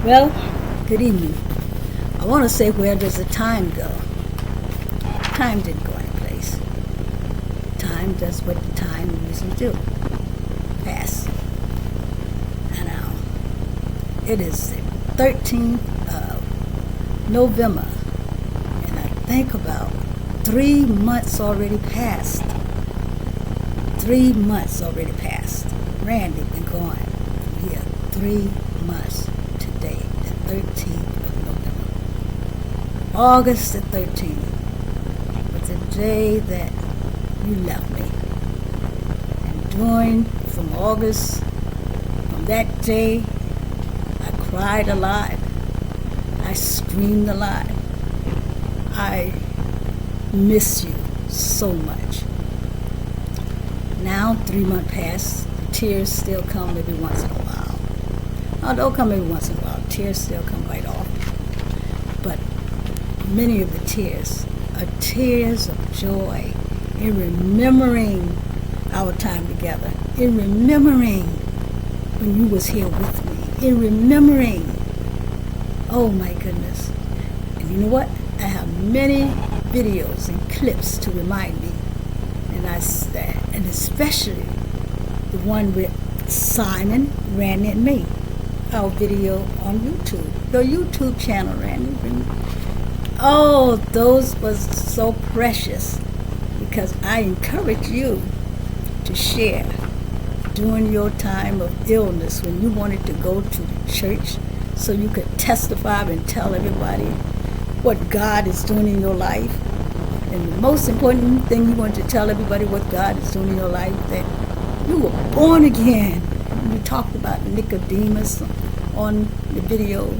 Well, good evening. I want to say, where does the time go? Time didn't go anyplace. Time does what the time usually do. Pass. And it is the 13th of November, and I think about 3 months already passed. 3 months already passed. Randy been gone here 3 months today, the 13th of November. August the 13th was the day that you left me. And from that day, I cried a lot. I screamed a lot. I miss you so much. Now, 3 months past, the tears still come every once in a while. Oh, don't come every once in a while. Tears still come right off. But many of the tears are tears of joy in remembering our time together, in remembering when you was here with me, in remembering, oh my goodness. And you know what? I have many videos and clips to remind me. And especially the one with Simon, Randy, and me. Our video on YouTube. The YouTube channel, Randy. Oh, those was so precious, because I encourage you to share during your time of illness, when you wanted to go to the church so you could testify and tell everybody what God is doing in your life. And the most important thing, you want to tell everybody what God is doing in your life, that you were born again. You talked about Nicodemus on the video.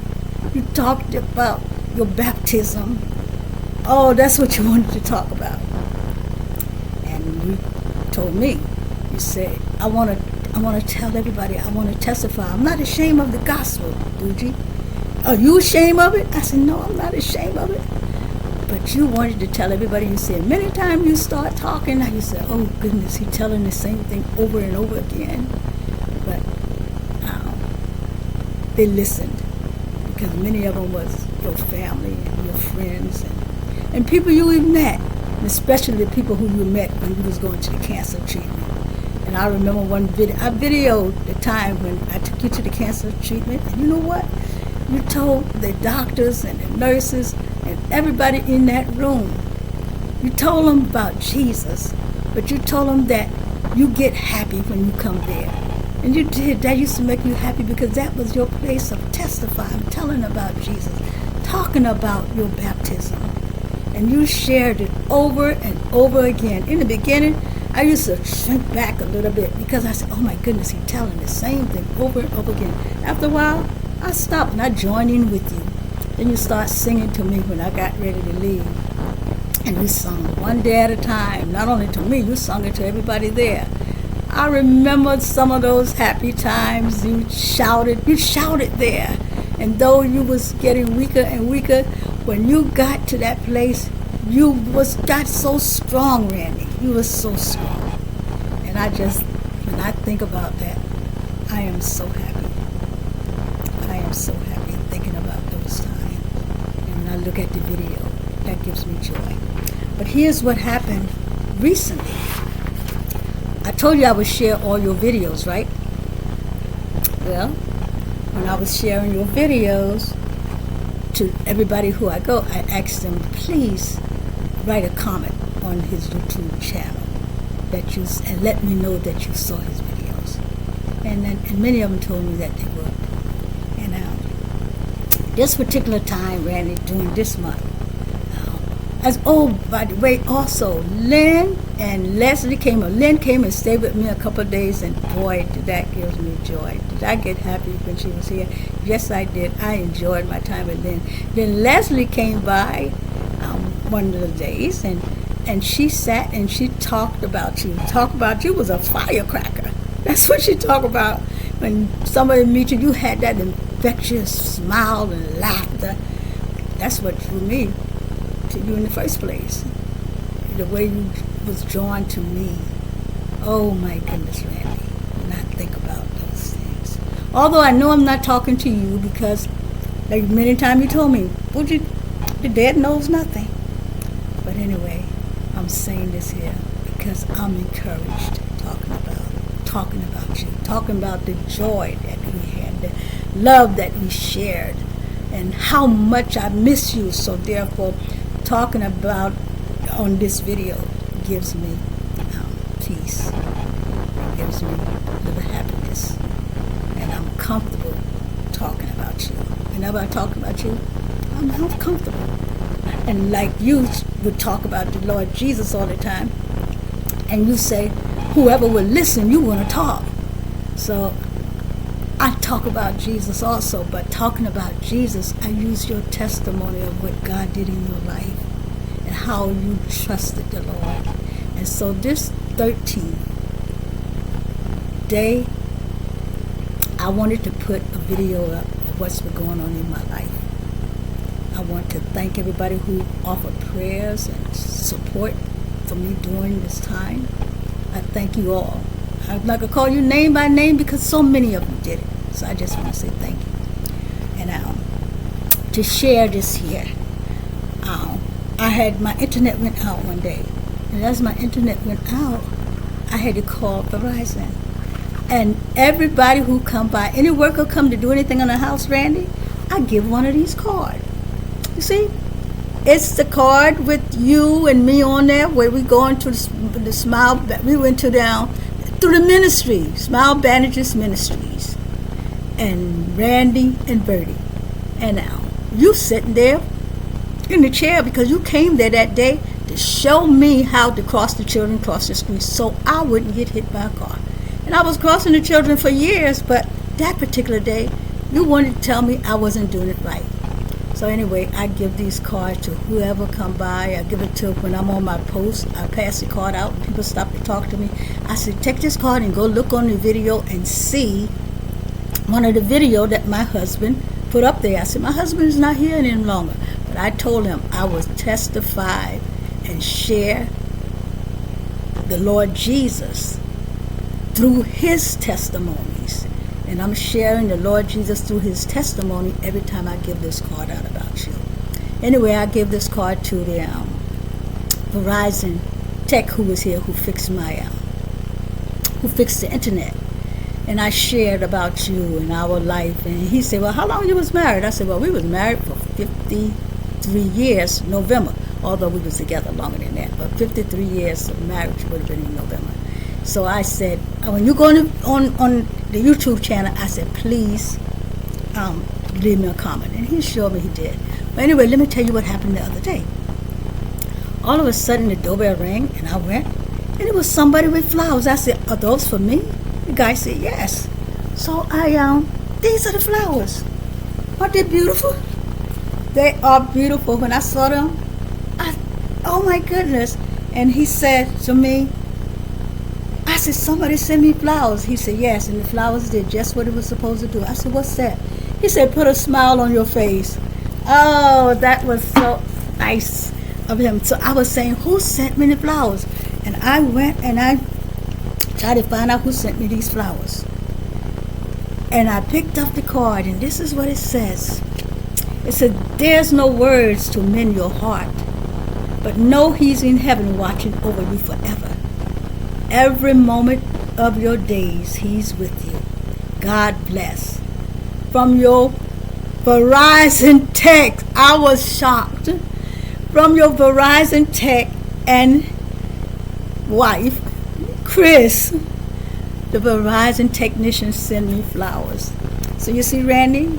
You talked about your baptism. Oh, that's what you wanted to talk about. And you told me, you said, I want to tell everybody, I want to testify. I'm not ashamed of the gospel, Duji. Are you ashamed of it? I said, no, I'm not ashamed of it. But you wanted to tell everybody. You said, many times you start talking, you said, oh goodness, he's telling the same thing over and over again. But they listened, because many of them was your family and your friends and people you even met, and especially the people who you met when you was going to the cancer treatment. And I remember one video, I videoed the time when I took you to the cancer treatment, and you know what? You told the doctors and the nurses and everybody in that room, you told them about Jesus, but you told them that you get happy when you come there. And you did. That used to make you happy, because that was your place of testifying, telling about Jesus, talking about your baptism. And you shared it over and over again. In the beginning, I used to shrink back a little bit, because I said, oh my goodness, he's telling the same thing over and over again. After a while, I stopped and I joined in with you. Then you start singing to me when I got ready to leave. And you sung one day at a time. Not only to me, you sung it to everybody there. I remember some of those happy times. You shouted there. And though you was getting weaker and weaker, when you got to that place, you got so strong, Randy. You were so strong. And when I think about that, I am so happy. I am so happy thinking about those times. And when I look at the video, that gives me joy. But here's what happened recently. I told you I would share all your videos, right? Well, when I was sharing your videos to everybody who I go, I asked them, please write a comment on his YouTube channel and let me know that you saw his videos. And many of them told me that they would. And this particular time, Randy, during this month, by the way, also, Lynn and Leslie came. Lynn came and stayed with me a couple of days, and boy, did that give me joy. Did I get happy when she was here? Yes, I did. I enjoyed my time with Lynn. Then Leslie came by one of the days, and she sat and she talked about you. Talk about you was a firecracker. That's what she talked about. When somebody meet you, you had that infectious smile and laughter. That's what drew me to you in the first place. The way you was drawn to me. Oh my goodness, Randy. When I think about those things. Although I know I'm not talking to you, because Like many times you told me, would you, the dead knows nothing. But anyway, I'm saying this here because I'm encouraged talking about you, talking about the joy that we had, the love that we shared, and how much I miss you. So therefore, talking about on this video gives me peace. It gives me a little happiness. And I'm comfortable talking about you. Whenever I talk about you, I'm comfortable. And like you would talk about the Lord Jesus all the time, and you say, whoever will listen, you want to talk. So I talk about Jesus also, but talking about Jesus, I use your testimony of what God did in your life and how you trusted the Lord. And so this 13th day, I wanted to put a video up of what's been going on in my life. I want to thank everybody who offered prayers and support for me during this time. I thank you all. I'm not going to call you name by name because so many of you did it. So I just want to say thank you. And to share this here, I had my internet went out one day. And as my internet went out, I had to call Verizon. And everybody who come by, any worker come to do anything on the house, Randy, I give one of these cards. You see? It's the card with you and me on there where we go into the Smile, we went to down through the ministry, Smile Bandages Ministries, and Randy and Bertie. And now, you sitting there in the chair because you came there that day to show me how to cross the children across the street so I wouldn't get hit by a car. And I was crossing the children for years, but that particular day, you wanted to tell me I wasn't doing it right. So anyway, I give these cards to whoever come by. I give it to when I'm on my post. I pass the card out and people stop to talk to me. I said, take this card and go look on the video and see one of the video that my husband put up there. I said, my husband is not here any longer. But I told him I would testify and share the Lord Jesus through his testimonies. And I'm sharing the Lord Jesus through his testimony every time I give this card out about you. Anyway, I give this card to the Verizon tech who was here, who fixed who fixed the internet. And I shared about you and our life. And he said, well, how long you was married? I said, well, we was married for 53 years, November. Although we was together longer than that. But 53 years of marriage would have been in November. So I said, when you go on the YouTube channel, I said, please leave me a comment. And he showed me he did. But anyway, let me tell you what happened the other day. All of a sudden, the doorbell rang, and I went, and it was somebody with flowers. I said, are those for me? The guy said, yes. So these are the flowers. Aren't they beautiful? They are beautiful. When I saw them, oh my goodness. And he said to me, I said, somebody sent me flowers. He said, yes, and the flowers did just what it was supposed to do. I said, what's that? He said, put a smile on your face. Oh, that was so nice of him. So I was saying, who sent me the flowers? And I went and I tried to find out who sent me these flowers. And I picked up the card, and this is what it says. It said, there's no words to mend your heart, but know he's in heaven watching over you forever. Every moment of your days, he's with you. God bless. From your Verizon tech, I was shocked. From your Verizon tech and wife, Chris, the Verizon technician sent me flowers. So you see, Randy,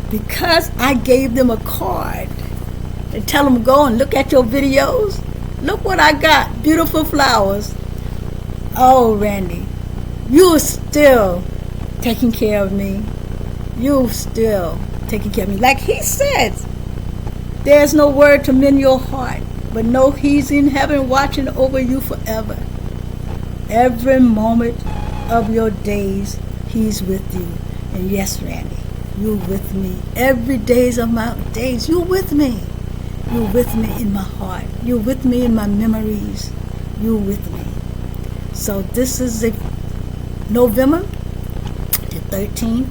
because I gave them a card and tell them go and look at your videos, look what I got, beautiful flowers. Oh, Randy, you're still taking care of me. You're still taking care of me. Like he said, there's no word to mend your heart, but know he's in heaven watching over you forever. Every moment of your days, he's with you. And yes, Randy, you're with me. Every days of my days, you're with me. You're with me in my heart. You're with me in my memories. You're with me. So this is November the 13th.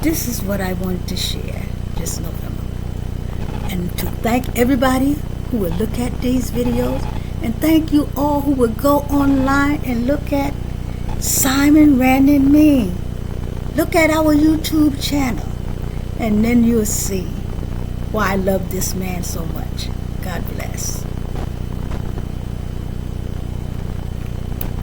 This is what I wanted to share. this November. And to thank everybody who would look at these videos, and thank you all who would go online and look at Simon Randon Me. Look at our YouTube channel, and then you'll see why I love this man so much. God bless.